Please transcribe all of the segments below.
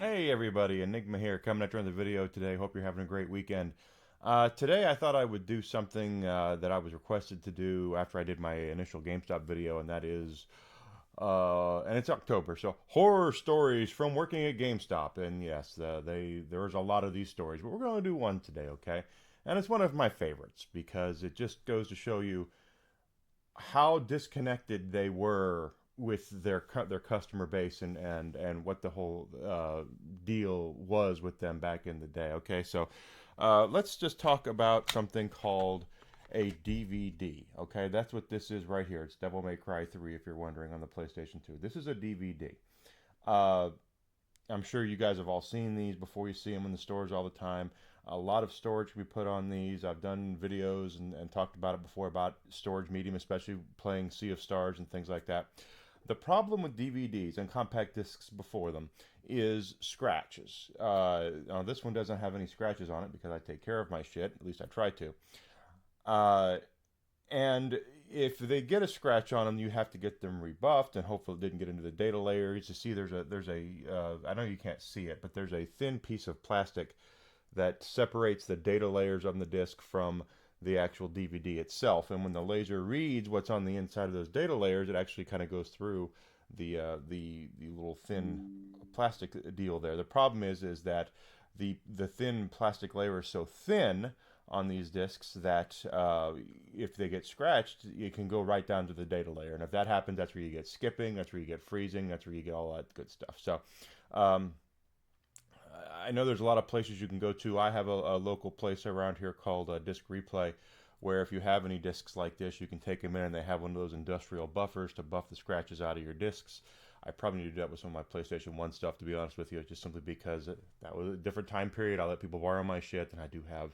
Hey everybody, Enigma here, coming at you on the video today. Hope you're having a great weekend. Today I thought I would do something that I was requested to do after I did my initial GameStop video, and that is, and it's October, so horror stories from working at GameStop. And yes, there's a lot of these stories, but we're going to do one today, okay? And it's one of my favorites because it just goes to show you how disconnected they were with their customer base and what the whole deal was with them back in the day. Okay, so let's just talk about something called a DVD. Okay, that's what this is right here. It's Devil May Cry 3, if you're wondering, on the PlayStation 2. This is a DVD. Uh, I'm sure you guys have all seen these before. You see them in the stores all the time. A lot of storage can be put on these. I've done videos and talked about it before about storage medium, especially playing Sea of Stars and things like that. The problem with DVDs and compact discs before them is scratches. Now this one doesn't have any scratches on it because I take care of my shit. At least I try to. Uh, and if they get a scratch on them, you have to get them rebuffed, and hopefully it didn't get into the data layers. You see, there's a I know you can't see it, but there's a thin piece of plastic that separates the data layers on the disc from the actual DVD itself. And when the laser reads what's on the inside of those data layers, it actually kind of goes through the little thin plastic deal there. The problem is that the thin plastic layer is so thin on these discs that if they get scratched, it can go right down to the data layer. And if that happens, that's where you get skipping, that's where you get freezing, that's where you get all that good stuff. So um, I know there's a lot of places you can go to. I have a local place around here called Disc Replay, where if you have any discs like this, you can take them in, and they have one of those industrial buffers to buff the scratches out of your discs. I probably need to do that with some of my PlayStation 1 stuff, to be honest with you, just simply because that was a different time period. I let people borrow my shit, and I do have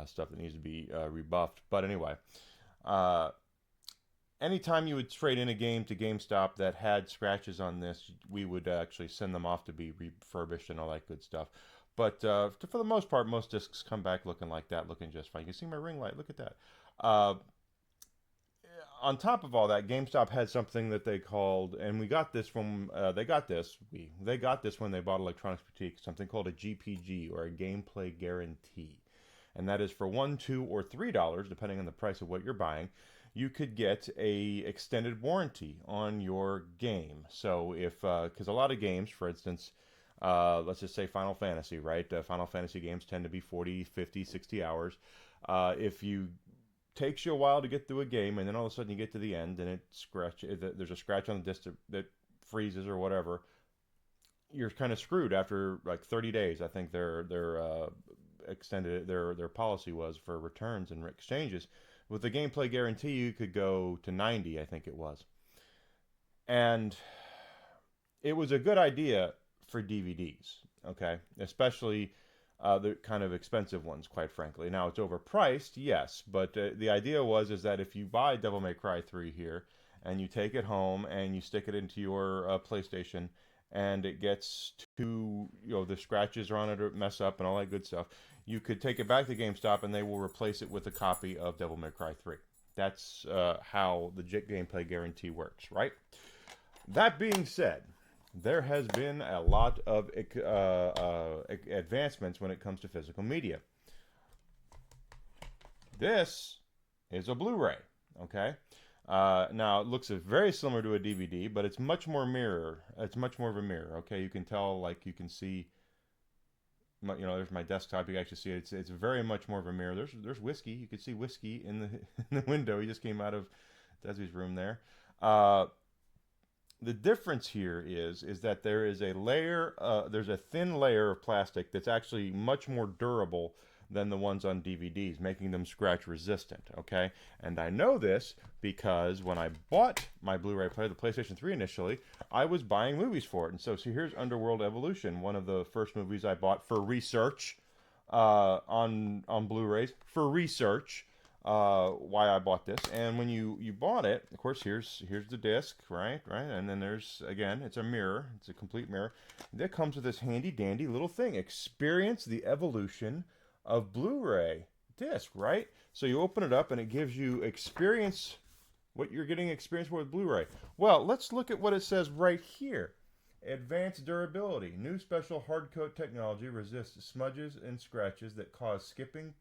stuff that needs to be rebuffed. But anyway, uh, anytime you would trade in a game to GameStop that had scratches on this, we would actually send them off to be refurbished and all that good stuff. But for the most part, most discs come back looking like that, looking just fine. You can see my ring light. Look at that. Uh, on top of all that, GameStop had something that they called, and we got this from they got this when they bought Electronics Boutique, something called a GPG, or a gameplay guarantee, and that is for $1, $2, or $3, depending on the price of what you're buying. You could get a extended warranty on your game. So if because a lot of games, for instance, let's just say Final Fantasy, right? Final Fantasy games tend to be 40, 50, 60 hours. If you takes you a while to get through a game, and then all of a sudden you get to the end and there's a scratch on the disc that freezes or whatever, you're kind of screwed after like 30 days. I think their extended their policy was for returns and exchanges. With the gameplay guarantee, you could go to 90, I think it was. And it was a good idea for DVDs, okay? Especially the kind of expensive ones, quite frankly. Now, it's overpriced, yes, but the idea is that if you buy Devil May Cry 3 here, and you take it home and you stick it into your PlayStation, and it gets to, the scratches are on it or mess up and all that good stuff, you could take it back to GameStop and they will replace it with a copy of Devil May Cry 3. That's how the gameplay guarantee works, right? That being said, there has been a lot of advancements when it comes to physical media. This is a Blu-ray, okay? Now it looks very similar to a DVD, but it's much more mirror. It's much more of a mirror. Okay, you can tell, like you can see. There's my desktop. You can actually see it. It's very much more of a mirror. There's whiskey. You can see whiskey in the in the window. He just came out of Desi's room there. The difference here is that there is a layer. There's a thin layer of plastic that's actually much more durable than the ones on DVDs, making them scratch resistant, okay? And I know this because when I bought my Blu-ray player, the PlayStation 3 initially, I was buying movies for it. And so here's Underworld Evolution, one of the first movies I bought for research on Blu-rays, for research, why I bought this. And when you bought it, of course, here's the disc, right? And then there's, again, it's a mirror. It's a complete mirror. That comes with this handy-dandy little thing. Experience the evolution of Blu-ray disc, right? So you open it up and it gives you what you're getting experience with Blu-ray. Well, let's look at what it says right here. Advanced durability. New special hard coat technology resists smudges and scratches that cause skipping,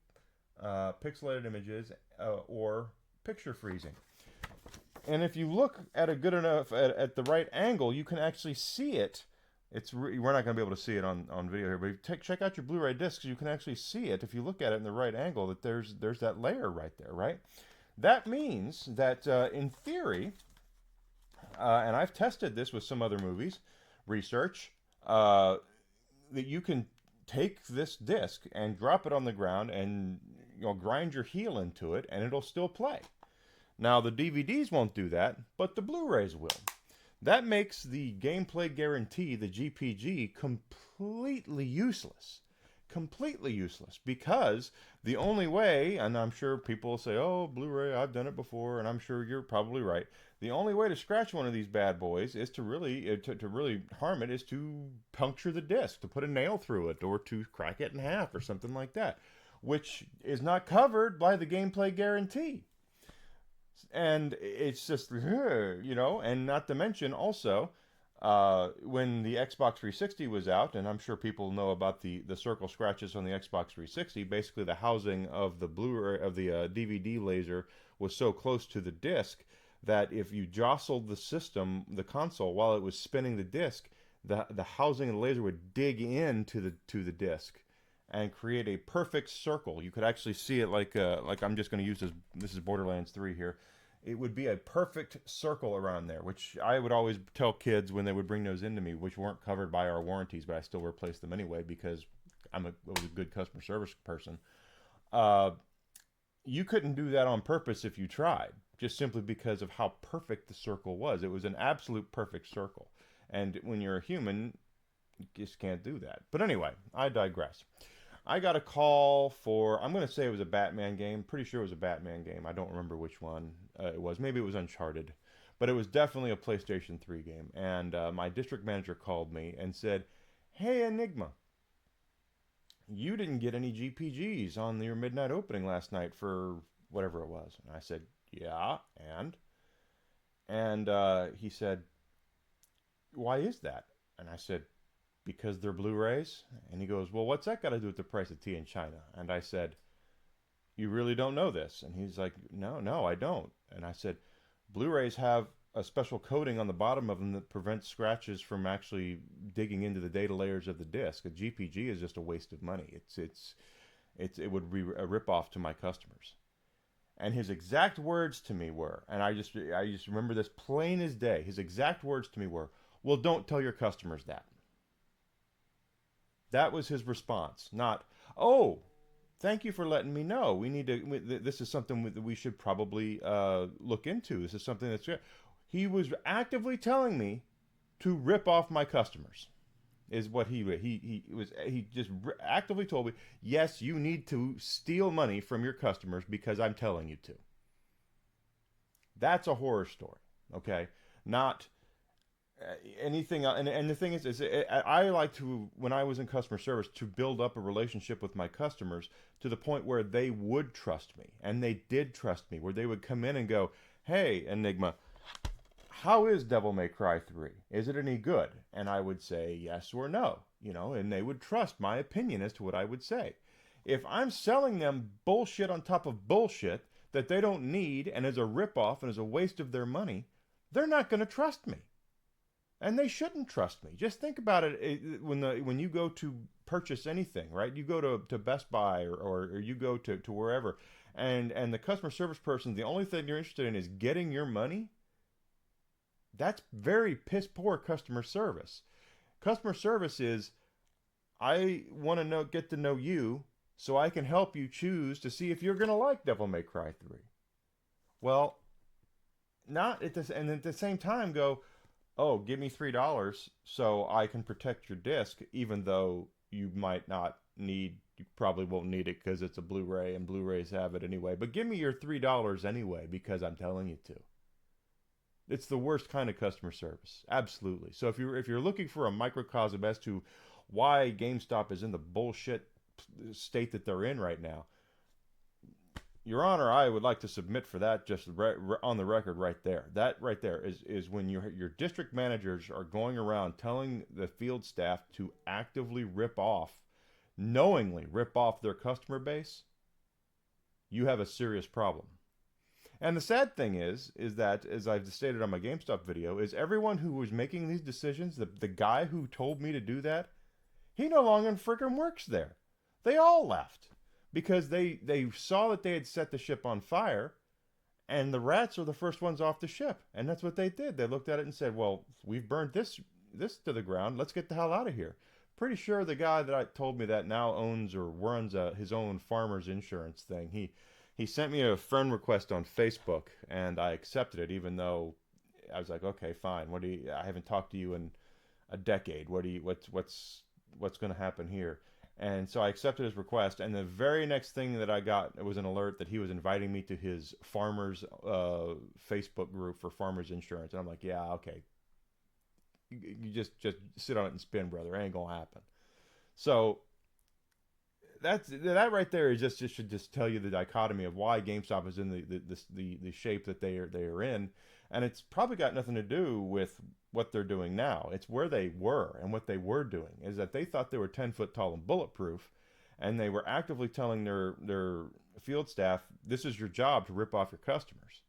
pixelated images, or picture freezing. And if you look at a good enough at the right angle, you can actually see it. We're not going to be able to see it on video here, but check out your Blu-ray discs. You can actually see it if you look at it in the right angle. That there's that layer right there, right? That means that in theory, and I've tested this with some other movies, research, that you can take this disc and drop it on the ground and grind your heel into it, and it'll still play. Now, the DVDs won't do that, but the Blu-rays will. That makes the gameplay guarantee, the GPG, completely useless. Completely useless. Because the only way, and I'm sure people will say, oh, Blu-ray, I've done it before, and I'm sure you're probably right. The only way to scratch one of these bad boys is to really harm it is to puncture the disc, to put a nail through it, or to crack it in half, or something like that, which is not covered by the gameplay guarantee. And it's just, and not to mention also, when the Xbox 360 was out, and I'm sure people know about the circle scratches on the Xbox 360, basically the housing of the Blu-ray, of the DVD laser was so close to the disc that if you jostled the system, the console, while it was spinning the disc, the housing of the laser would dig into the disc and create a perfect circle. You could actually see it like I'm just going to use this is Borderlands 3 here. It would be a perfect circle around there, which I would always tell kids when they would bring those into me, which weren't covered by our warranties, but I still replaced them anyway because I was a good customer service person. You couldn't do that on purpose if you tried, just simply because of how perfect the circle was. It was an absolute perfect circle. And when you're a human, you just can't do that. But anyway, I digress. I got a call for, I'm going to say it was a Batman game. Pretty sure it was a Batman game. I don't remember which one it was. Maybe it was Uncharted. But it was definitely a PlayStation 3 game. And my district manager called me and said, hey, Enigma, you didn't get any GPGs on your midnight opening last night for whatever it was. And I said, yeah, and? And he said, why is that? And I said, because they're Blu-rays? And he goes, well, what's that got to do with the price of tea in China? And I said, you really don't know this? And he's like, no, I don't. And I said, Blu-rays have a special coating on the bottom of them that prevents scratches from actually digging into the data layers of the disc. A GPG is just a waste of money. It would be a ripoff to my customers. And his exact words to me were, and I just remember this plain as day. His exact words to me were, well, don't tell your customers that. That was his response, not, oh, thank you for letting me know. This is something that we should probably look into. This is something that's, he was actively telling me to rip off my customers, is what he just actively told me, yes, you need to steal money from your customers because I'm telling you to. That's a horror story, okay? Not anything. And the thing is I like to, when I was in customer service, to build up a relationship with my customers to the point where they would trust me, and they did trust me, where they would come in and go, hey, Enigma, how is Devil May Cry 3? Is it any good? And I would say yes or no, and they would trust my opinion as to what I would say. If I'm selling them bullshit on top of bullshit that they don't need and is a ripoff and is a waste of their money, they're not going to trust me. And they shouldn't trust me. Just think about it when you go to purchase anything, right? You go to Best Buy or you go to wherever, and the customer service person, the only thing you're interested in is getting your money. That's very piss poor customer service. Customer service is, I want to get to know you so I can help you choose to see if you're going to like Devil May Cry 3. Well, not at this, and at the same time go, oh, give me $3 so I can protect your disc, even though you probably won't need it because it's a Blu-ray and Blu-rays have it anyway. But give me your $3 anyway because I'm telling you to. It's the worst kind of customer service, absolutely. So if you're looking for a microcosm as to why GameStop is in the bullshit state that they're in right now, Your Honor, I would like to submit for that just on the record right there. That right there is when your district managers are going around telling the field staff to actively rip off, knowingly rip off their customer base. You have a serious problem. And the sad thing is that, as I've stated on my GameStop video, is everyone who was making these decisions, the guy who told me to do that, he no longer freaking works there. They all left because they saw that they had set the ship on fire, and the rats are the first ones off the ship. And that's what they did. They looked at it and said, well, we've burned this to the ground. Let's get the hell out of here. Pretty sure the guy that told me that now owns or runs his own farmer's insurance thing. He sent me a friend request on Facebook, and I accepted it, even though I was like, okay, fine. I haven't talked to you in a decade. What's going to happen here? And so I accepted his request, and the very next thing that I got was an alert that he was inviting me to his farmers Facebook group for farmers insurance. And I'm like, yeah, okay. You just sit on it and spin, brother. It ain't gonna happen. So that right there is just should just tell you the dichotomy of why GameStop is in the shape that they are in, and it's probably got nothing to do with what they're doing now. It's where they were and what they were doing is that they thought they were 10 foot tall and bulletproof, and they were actively telling their field staff, this is your job to rip off your customers.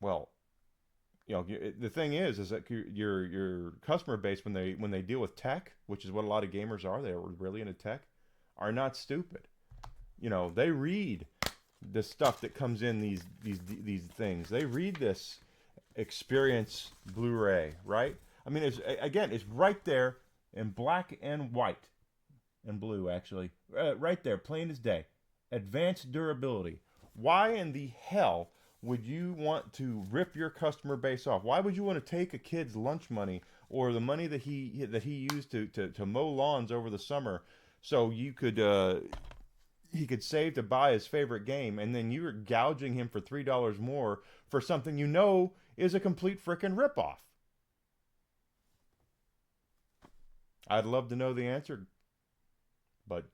Well, the thing is that your customer base, when they deal with tech, which is what a lot of gamers are, they're really into tech, are not stupid. They read the stuff that comes in these things. They read this experience Blu-ray, right? I mean, it's right there in black and white and blue, actually, right there, plain as day. Advanced durability. Why in the hell would you want to rip your customer base off? Why would you want to take a kid's lunch money or the money that he used to mow lawns over the summer so he could save to buy his favorite game, and then you're gouging him for $3 more for something is a complete frickin' ripoff? I'd love to know the answer, but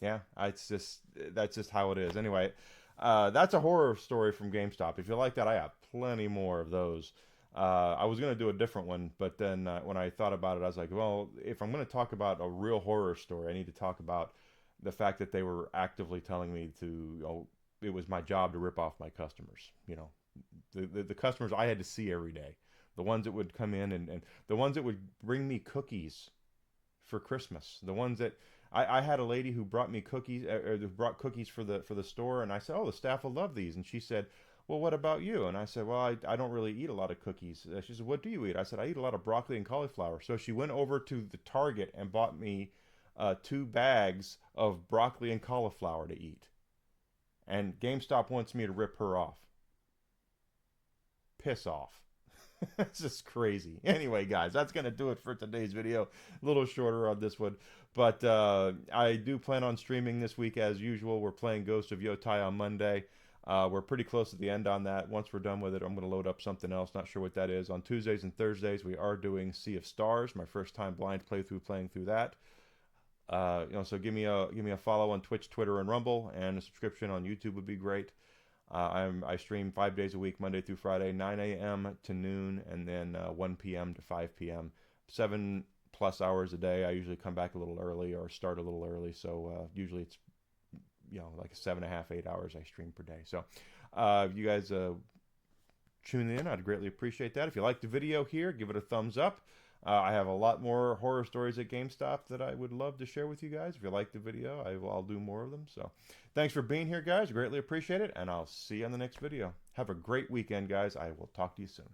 yeah, that's just how it is. Anyway, that's a horror story from GameStop. If you like that, I have plenty more of those. I was going to do a different one, but then when I thought about it, I was like, well, if I'm going to talk about a real horror story, I need to talk about the fact that they were actively telling me it was my job to rip off my customers. The customers I had to see every day, the ones that would come in and the ones that would bring me cookies for Christmas, the ones that I had a lady who brought me cookies, or brought cookies for the store, and I said, oh, the staff will love these, and she said, well, what about you? And I said, well, I don't really eat a lot of cookies. She said, what do you eat? I said, I eat a lot of broccoli and cauliflower. So she went over to the Target and bought me 2 bags of broccoli and cauliflower to eat. And GameStop wants me to rip her off. Piss off. It's just crazy. Anyway, guys, that's going to do it for today's video. A little shorter on this one. But I do plan on streaming this week as usual. We're playing Ghost of Yotai on Monday. We're pretty close to the end on that. Once we're done with it, I'm going to load up something else. Not sure what that is. On Tuesdays and Thursdays, we are doing Sea of Stars. My first time blind playthrough playing through that. So give me a follow on Twitch, Twitter, and Rumble, and a subscription on YouTube would be great. I stream 5 days a week, Monday through Friday, 9 a.m. to noon, and then 1 p.m. to 5 p.m. 7+ hours a day. I usually come back a little early or start a little early, so usually it's like 7.5, 8 hours I stream per day. So if you guys tune in, I'd greatly appreciate that. If you like the video here, give it a thumbs up. I have a lot more horror stories at GameStop that I would love to share with you guys. If you like the video, I'll do more of them. So thanks for being here, guys. Greatly appreciate it, and I'll see you on the next video. Have a great weekend, guys. I will talk to you soon.